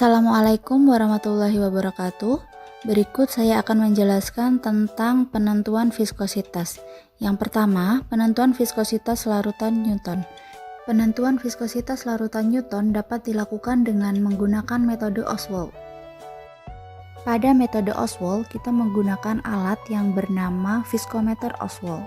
Assalamualaikum warahmatullahi wabarakatuh. Berikut saya akan menjelaskan tentang penentuan viskositas. Yang pertama, penentuan viskositas larutan Newton. Penentuan viskositas larutan Newton dapat dilakukan dengan menggunakan metode Ostwald. Pada metode Ostwald, kita menggunakan alat yang bernama viskometer Ostwald.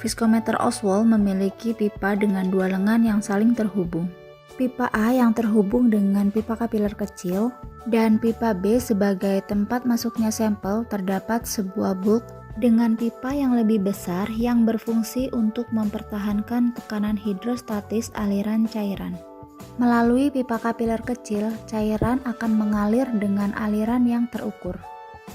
Viskometer Ostwald memiliki pipa dengan dua lengan yang saling terhubung. Pipa A yang terhubung dengan pipa kapiler kecil dan pipa B sebagai tempat masuknya sampel terdapat sebuah bulk dengan pipa yang lebih besar yang berfungsi untuk mempertahankan tekanan hidrostatis aliran cairan. Melalui pipa kapiler kecil, cairan akan mengalir dengan aliran yang terukur.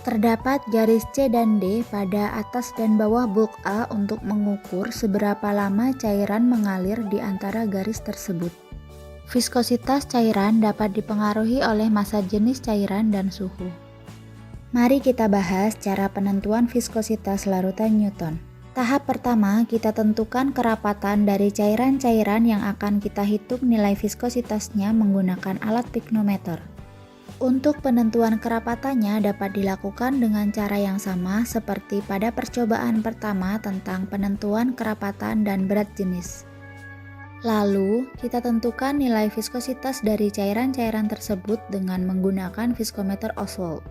Terdapat garis C dan D pada atas dan bawah bulk A untuk mengukur seberapa lama cairan mengalir di antara garis tersebut. Viskositas cairan dapat dipengaruhi oleh massa jenis cairan dan suhu. Mari kita bahas cara penentuan viskositas larutan Newton. Tahap pertama, kita tentukan kerapatan dari cairan-cairan yang akan kita hitung nilai viskositasnya menggunakan alat piknometer. Untuk penentuan kerapatannya dapat dilakukan dengan cara yang sama seperti pada percobaan pertama tentang penentuan kerapatan dan berat jenis. Lalu, kita tentukan nilai viskositas dari cairan-cairan tersebut dengan menggunakan viskometer Ostwald.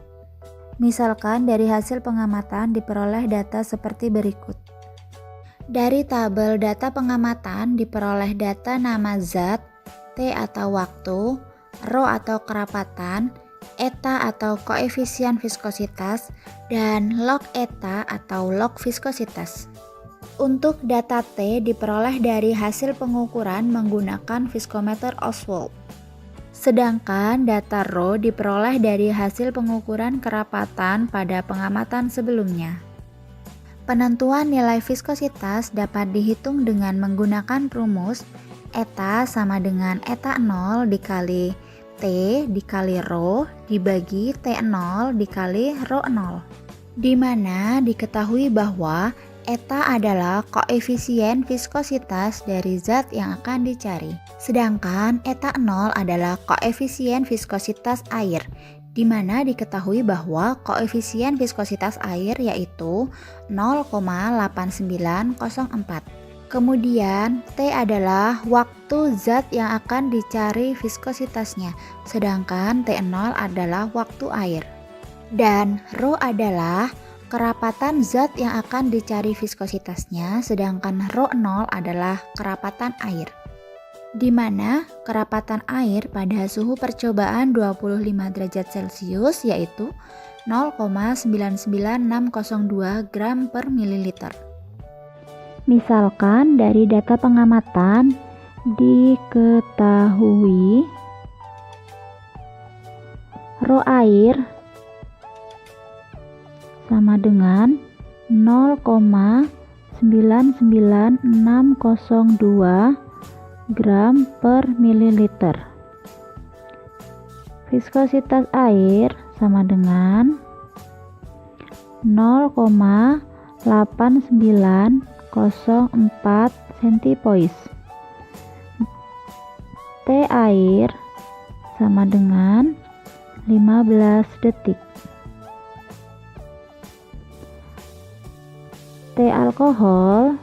Misalkan dari hasil pengamatan diperoleh data seperti berikut. Dari tabel data pengamatan diperoleh data nama zat, T atau waktu, Rho atau kerapatan, eta atau koefisien viskositas, dan log eta atau log viskositas. Untuk data T diperoleh dari hasil pengukuran menggunakan viskometer Ostwald. Sedangkan data Rho diperoleh dari hasil pengukuran kerapatan pada pengamatan sebelumnya. Penentuan nilai viskositas dapat dihitung dengan menggunakan rumus eta sama dengan eta 0 dikali T dikali Rho dibagi T0 dikali Rho 0, di mana diketahui bahwa eta adalah koefisien viskositas dari zat yang akan dicari. Sedangkan eta 0 adalah koefisien viskositas air, di mana diketahui bahwa koefisien viskositas air yaitu 0,8904. Kemudian T adalah waktu zat yang akan dicari viskositasnya, sedangkan T0 adalah waktu air. Dan Rho adalah kerapatan zat yang akan dicari viskositasnya, sedangkan Rho 0 adalah kerapatan air. Di mana kerapatan air pada suhu percobaan 25 derajat Celcius yaitu 0,99602 gram per mililiter. Misalkan dari data pengamatan diketahui Rho air sama dengan 0,99602 gram per mililiter. Viskositas air sama dengan 0,8904 centipoise. T air sama dengan 15 detik. T alkohol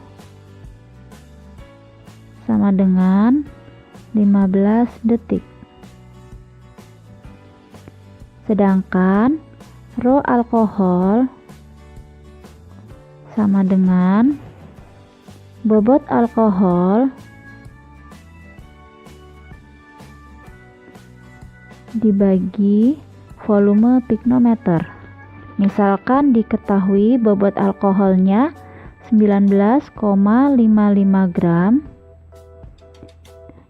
sama dengan 15 detik. Sedangkan Rho alkohol sama dengan bobot alkohol dibagi volume piknometer. Misalkan diketahui bobot alkoholnya 19,55 gram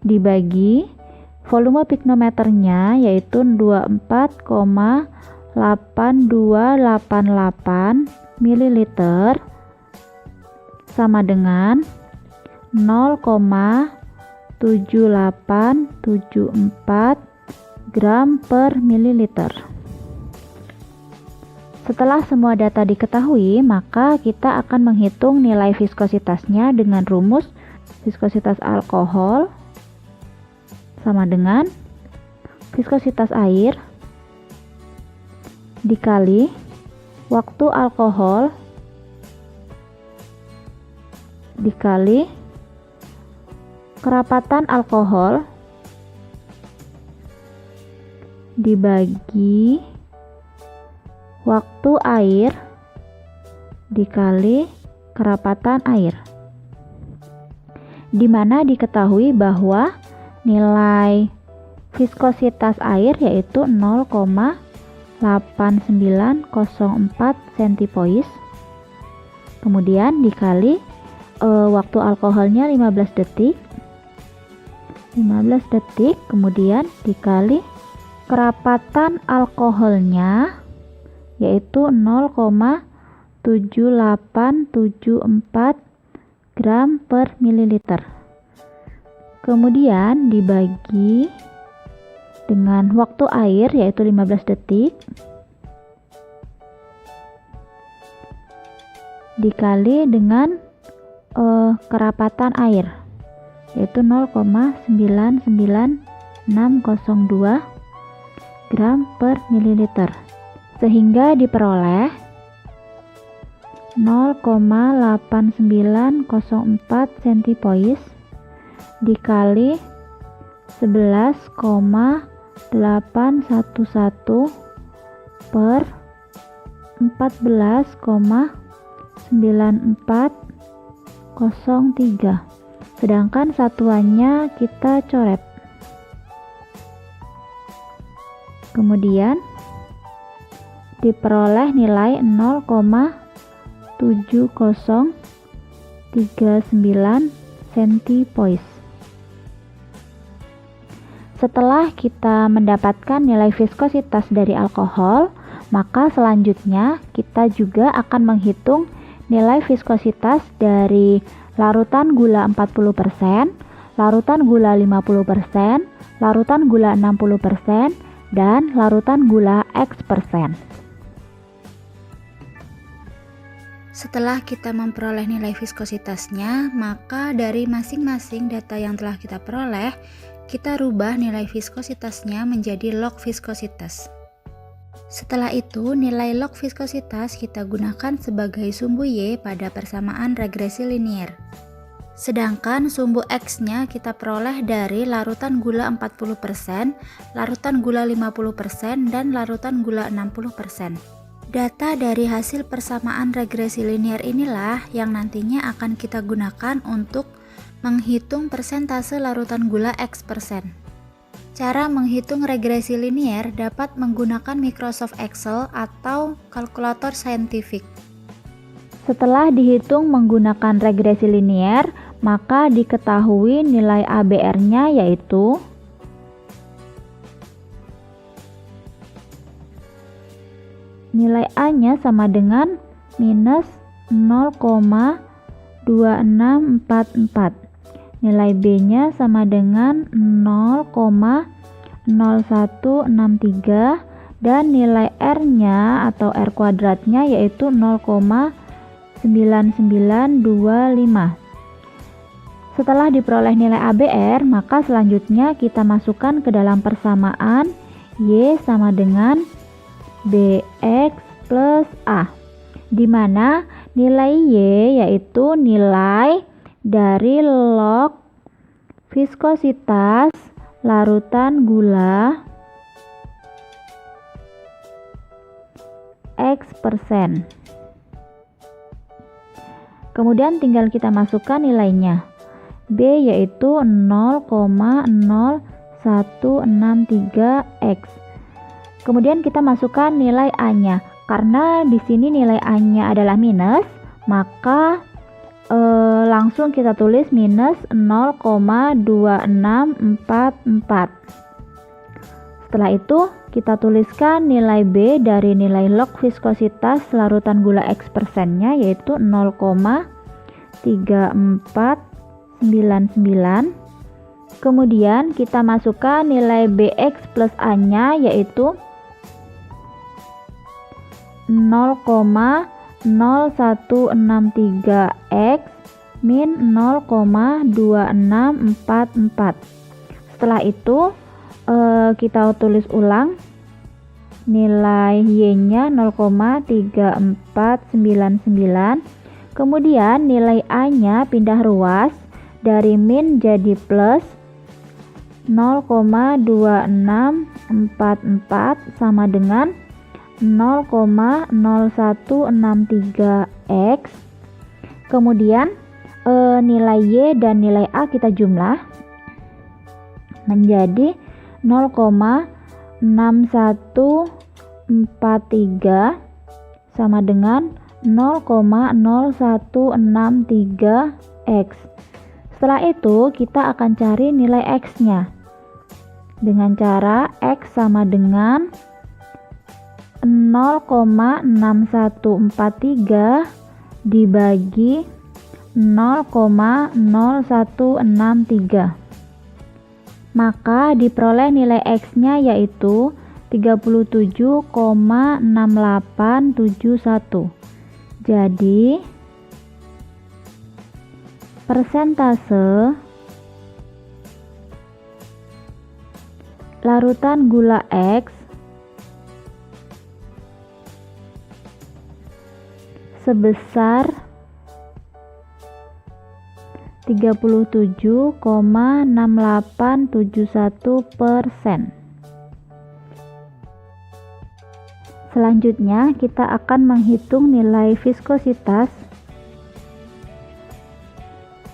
dibagi volume piknometernya yaitu 24,8288 ml sama dengan 0,7874 gram per mililiter. Setelah semua data diketahui, maka kita akan menghitung nilai viskositasnya dengan rumus viskositas alkohol sama dengan viskositas air dikali waktu alkohol dikali kerapatan alkohol dibagi waktu air dikali kerapatan air, di mana diketahui bahwa nilai viskositas air yaitu 0,8904 centipoise, kemudian dikali waktu alkoholnya 15 detik, kemudian dikali kerapatan alkoholnya yaitu 0,7874 gram per mililiter, kemudian dibagi dengan waktu air yaitu 15 detik dikali dengan kerapatan air yaitu 0,99602 gram per mililiter, sehingga diperoleh 0,8904 centipoise dikali 11,811 per 14,9403, sedangkan satuannya kita coret. Kemudian diperoleh nilai 0,7039 centipoise. Setelah kita mendapatkan nilai viskositas dari alkohol, maka selanjutnya kita juga akan menghitung nilai viskositas dari larutan gula 40%, larutan gula 50%, larutan gula 60%, dan larutan gula X%. Setelah kita memperoleh nilai viskositasnya, maka dari masing-masing data yang telah kita peroleh, kita rubah nilai viskositasnya menjadi log viskositas. Setelah itu, nilai log viskositas kita gunakan sebagai sumbu Y pada persamaan regresi linier. Sedangkan sumbu X-nya kita peroleh dari larutan gula 40%, larutan gula 50%, dan larutan gula 60%. Data dari hasil persamaan regresi linier inilah yang nantinya akan kita gunakan untuk menghitung persentase larutan gula X%. Cara menghitung regresi linier dapat menggunakan Microsoft Excel atau kalkulator saintifik. Setelah dihitung menggunakan regresi linier, maka diketahui nilai ABR-nya yaitu nilai A-nya sama dengan minus 0,2644. Nilai B-nya sama dengan 0,0163 dan nilai R-nya atau R kuadratnya yaitu 0,9925. Setelah diperoleh nilai ABR, maka selanjutnya kita masukkan ke dalam persamaan Y sama dengan BX plus A, di mana nilai Y yaitu nilai dari log viskositas larutan gula X%. Kemudian tinggal kita masukkan nilainya. B yaitu 0,0163X. Kemudian kita masukkan nilai A-nya. Karena di sini nilai A-nya adalah minus, maka langsung kita tulis minus 0,2644. Setelah itu kita tuliskan nilai B dari nilai log viskositas larutan gula X%-nya yaitu 0,3499. Kemudian kita masukkan nilai BX plus A-nya yaitu 0,0163X min 0,2644. Setelah itu kita tulis ulang nilai Y-nya 0,3499. Kemudian nilai A-nya pindah ruas dari min jadi plus 0,2644 sama dengan 0,0163 X. Kemudian nilai Y dan nilai A kita jumlah menjadi 0,6143 sama dengan 0,0163 X. Setelah itu kita akan cari nilai X-nya dengan cara X sama dengan 0,6143 dibagi 0,0163. Maka diperoleh nilai X-nya yaitu 37,6871. Jadi persentase larutan gula X sebesar 37,6871%. Selanjutnya kita akan menghitung nilai viskositas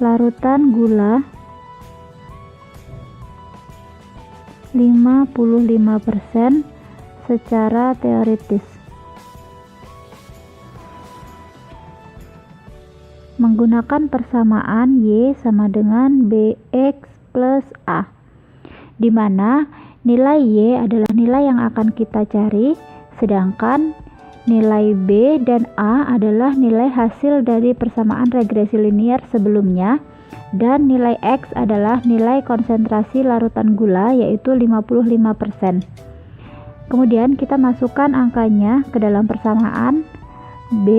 larutan gula 55% secara teoritis. Menggunakan persamaan Y sama dengan BX plus A, di mana nilai Y adalah nilai yang akan kita cari, sedangkan nilai B dan A adalah nilai hasil dari persamaan regresi linier sebelumnya, dan nilai X adalah nilai konsentrasi larutan gula yaitu 55%. Kemudian kita masukkan angkanya ke dalam persamaan. B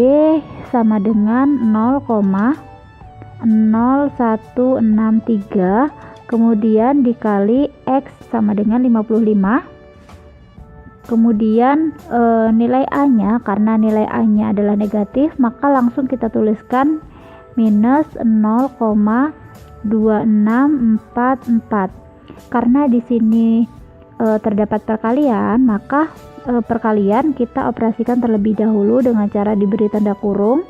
sama dengan 0,0163 kemudian dikali X sama dengan 55. Kemudian nilai A-nya, karena nilai A-nya adalah negatif, maka langsung kita tuliskan minus 0,2644. Karena di sini terdapat perkalian, maka perkalian kita operasikan terlebih dahulu dengan cara diberi tanda kurung,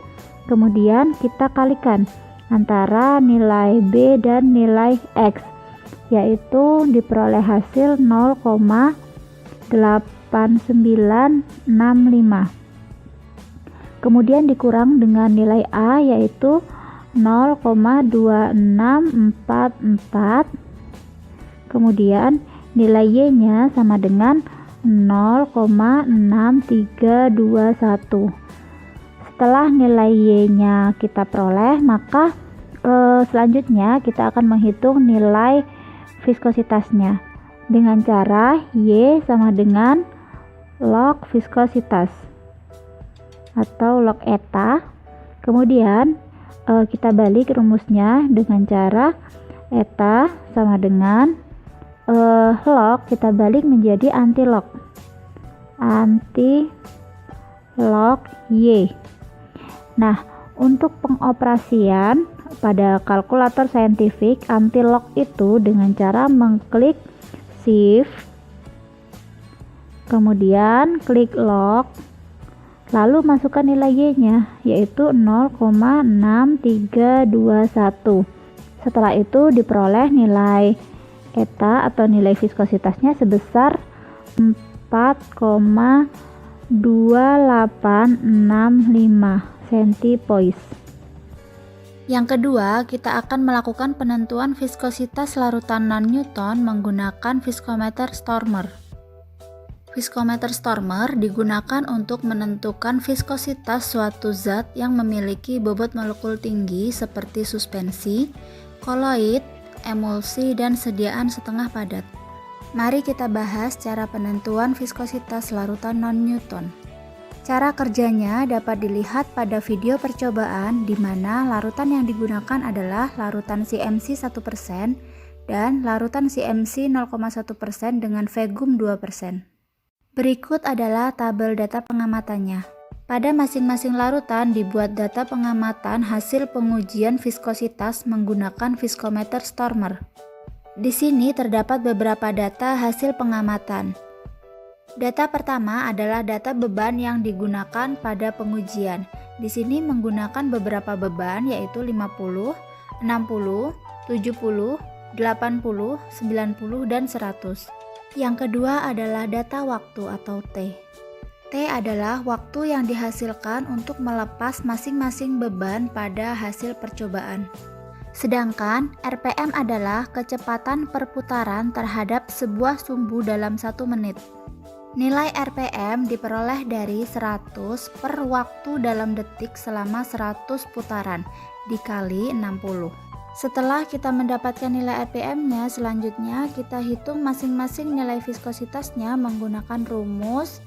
kemudian kita kalikan antara nilai B dan nilai X, yaitu diperoleh hasil 0,8965. Kemudian dikurang dengan nilai A yaitu 0,2644. Kemudian nilai Y-nya sama dengan 0,6321. Setelah nilai Y-nya kita peroleh, maka selanjutnya kita akan menghitung nilai viskositasnya dengan cara Y sama dengan log viskositas atau log eta. Kemudian kita balik rumusnya dengan cara eta sama dengan log kita balik menjadi anti log Y. Nah, untuk pengoperasian pada kalkulator saintifik, anti log itu dengan cara mengklik shift kemudian klik log, lalu masukkan nilai Y-nya yaitu 0,6321. Setelah itu diperoleh nilai eta atau nilai viskositasnya sebesar 4,2865 centipoise. Yang kedua, kita akan melakukan penentuan viskositas larutan non-Newton menggunakan viskometer Stormer. Viskometer Stormer digunakan untuk menentukan viskositas suatu zat yang memiliki bobot molekul tinggi seperti suspensi, koloid, emulsi, dan sediaan setengah padat. Mari kita bahas cara penentuan viskositas larutan non-Newton. Cara kerjanya dapat dilihat pada video percobaan di mana larutan yang digunakan adalah larutan CMC 1% dan larutan CMC 0,1% dengan Vegum 2%. Berikut adalah tabel data pengamatannya. Pada masing-masing larutan dibuat data pengamatan hasil pengujian viskositas menggunakan viskometer Stormer. Di sini terdapat beberapa data hasil pengamatan. Data pertama adalah data beban yang digunakan pada pengujian. Di sini menggunakan beberapa beban yaitu 50, 60, 70, 80, 90, dan 100. Yang kedua adalah data waktu atau T. T adalah waktu yang dihasilkan untuk melepas masing-masing beban pada hasil percobaan. Sedangkan RPM adalah kecepatan perputaran terhadap sebuah sumbu dalam 1 menit. Nilai RPM diperoleh dari 100 per waktu dalam detik selama 100 putaran dikali 60. Setelah kita mendapatkan nilai RPM-nya, selanjutnya kita hitung masing-masing nilai viskositasnya menggunakan rumus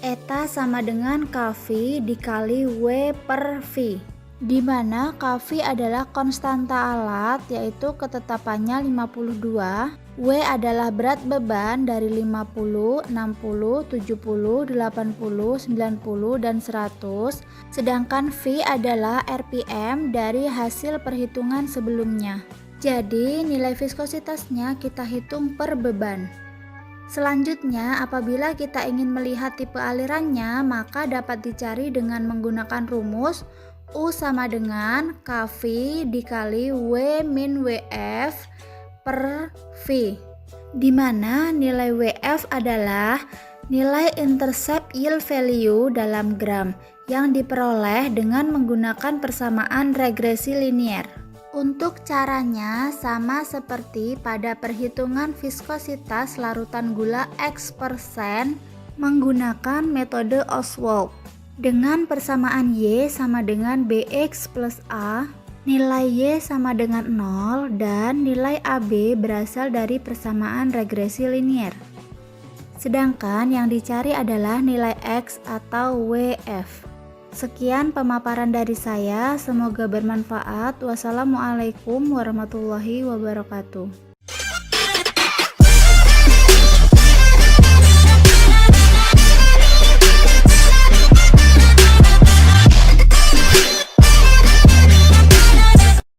eta sama dengan Kv dikali W per V, di mana Kv adalah konstanta alat yaitu ketetapannya 52, W adalah berat beban dari 50, 60, 70, 80, 90, dan 100, sedangkan V adalah RPM dari hasil perhitungan sebelumnya. Jadi nilai viskositasnya kita hitung per beban. Selanjutnya, apabila kita ingin melihat tipe alirannya, maka dapat dicari dengan menggunakan rumus U sama dengan Kv dikali W min WF per V, di mana nilai WF adalah nilai intercept yield value dalam gram yang diperoleh dengan menggunakan persamaan regresi linier. Untuk caranya sama seperti pada perhitungan viskositas larutan gula X% menggunakan metode Ostwald. Dengan persamaan Y sama dengan BX plus A, nilai Y sama dengan 0 dan nilai AB berasal dari persamaan regresi linier. Sedangkan yang dicari adalah nilai X atau WF. Sekian pemaparan dari saya, semoga bermanfaat. Wassalamualaikum warahmatullahi wabarakatuh.